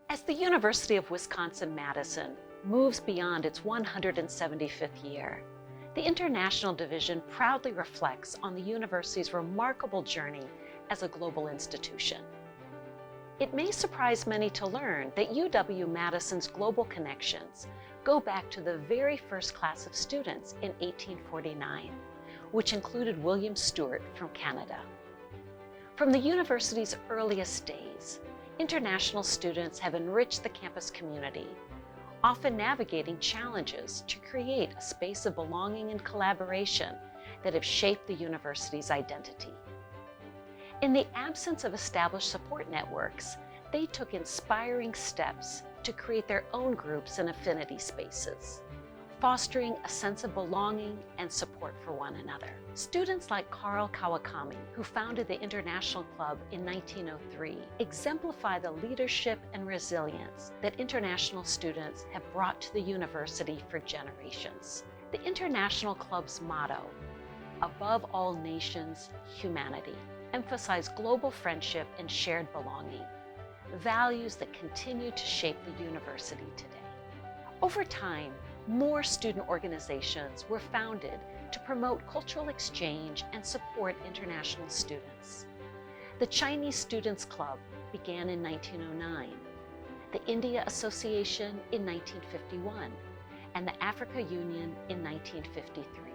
As the University of Wisconsin-Madison moves beyond its 175th year, the International Division proudly reflects on the university's remarkable journey as a global institution. It may surprise many to learn that UW-Madison's global connections go back to the very first class of students in 1849, which included William Stewart from Canada. From the university's earliest days, international students have enriched the campus community, often navigating challenges to create a space of belonging and collaboration that have shaped the university's identity. In the absence of established support networks, they took inspiring steps to create their own groups and affinity spaces, fostering a sense of belonging and support for one another. Students like Carl Kawakami, who founded the International Club in 1903, exemplify the leadership and resilience that international students have brought to the university for generations. The International Club's motto, "Above all nations, humanity," emphasize global friendship and shared belonging, values that continue to shape the university today. Over time, more student organizations were founded to promote cultural exchange and support international students. The Chinese Students Club began in 1909, the India Association in 1951, and the Africa Union in 1953.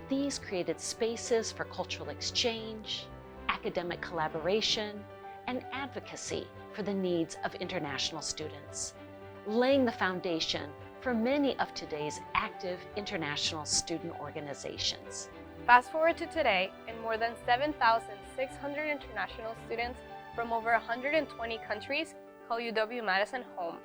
These created spaces for cultural exchange, academic collaboration, and advocacy for the needs of international students, laying the foundation for many of today's active international student organizations. Fast forward to today, and more than 7,600 international students from over 120 countries call UW-Madison home.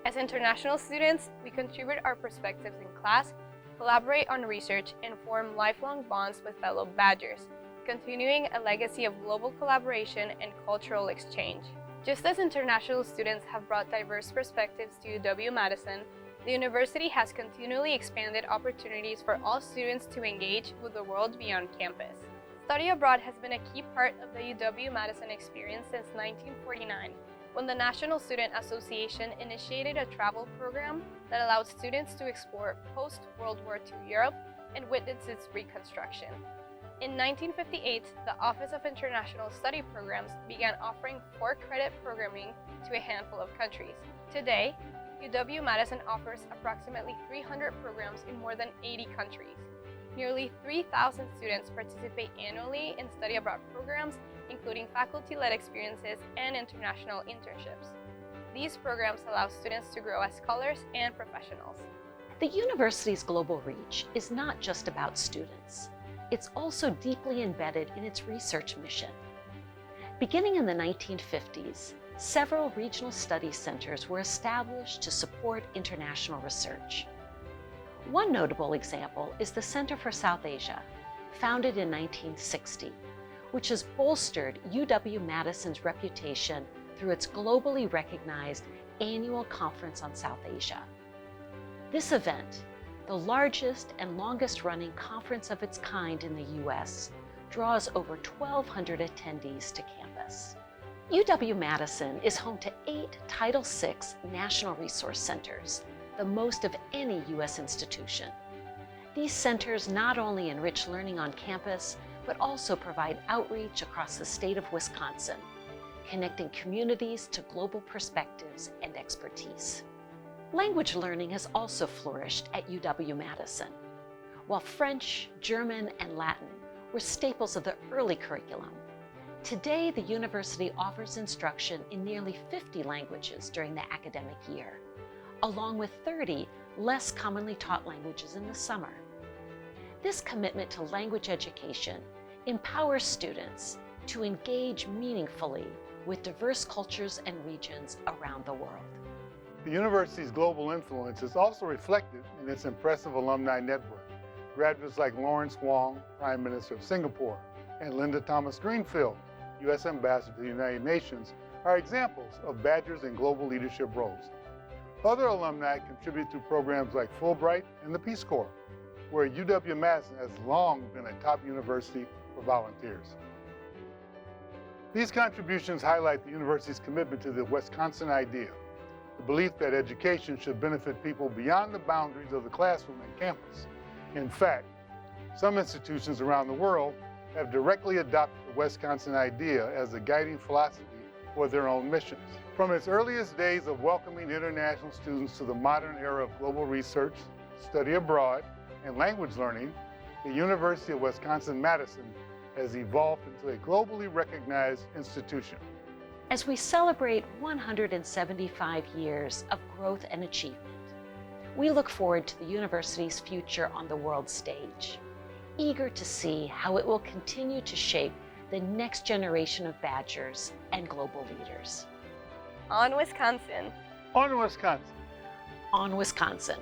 As international students, we contribute our perspectives in class, collaborate on research, and form lifelong bonds with fellow Badgers, continuing a legacy of global collaboration and cultural exchange. Just as international students have brought diverse perspectives to UW-Madison, the university has continually expanded opportunities for all students to engage with the world beyond campus. Study abroad has been a key part of the UW-Madison experience since 1949, when the National Student Association initiated a travel program that allowed students to explore post-World War II Europe and witness its reconstruction. In 1958, the Office of International Study Programs began offering 4-credit programming to a handful of countries. Today, UW-Madison offers approximately 300 programs in more than 80 countries. Nearly 3,000 students participate annually in study abroad programs, including faculty-led experiences and international internships. These programs allow students to grow as scholars and professionals. The university's global reach is not just about students. It's also deeply embedded in its research mission. Beginning in the 1950s, several regional study centers were established to support international research. One notable example is the Center for South Asia, founded in 1960, which has bolstered UW-Madison's reputation through its globally recognized annual Conference on South Asia. This event, the largest and longest-running conference of its kind in the U.S., draws over 1,200 attendees to campus. UW-Madison is home to 8 Title VI National Resource Centers, the most of any U.S. institution. These centers not only enrich learning on campus, but also provide outreach across the state of Wisconsin, connecting communities to global perspectives and expertise. Language learning has also flourished at UW-Madison. While French, German, and Latin were staples of the early curriculum, today the university offers instruction in nearly 50 languages during the academic year, along with 30 less commonly taught languages in the summer. This commitment to language education empowers students to engage meaningfully with diverse cultures and regions around the world. The university's global influence is also reflected in its impressive alumni network. Graduates like Lawrence Wong, Prime Minister of Singapore, and Linda Thomas Greenfield, U.S. Ambassador to the United Nations, are examples of Badgers in global leadership roles. Other alumni contribute to programs like Fulbright and the Peace Corps, where UW-Madison has long been a top university for volunteers. These contributions highlight the university's commitment to the Wisconsin idea, the belief that education should benefit people beyond the boundaries of the classroom and campus. In fact, some institutions around the world have directly adopted the Wisconsin idea as a guiding philosophy for their own missions. From its earliest days of welcoming international students to the modern era of global research, study abroad, and language learning, the University of Wisconsin-Madison has evolved into a globally recognized institution. As we celebrate 175 years of growth and achievement, we look forward to the university's future on the world stage, eager to see how it will continue to shape the next generation of Badgers and global leaders. On Wisconsin. On Wisconsin. On Wisconsin.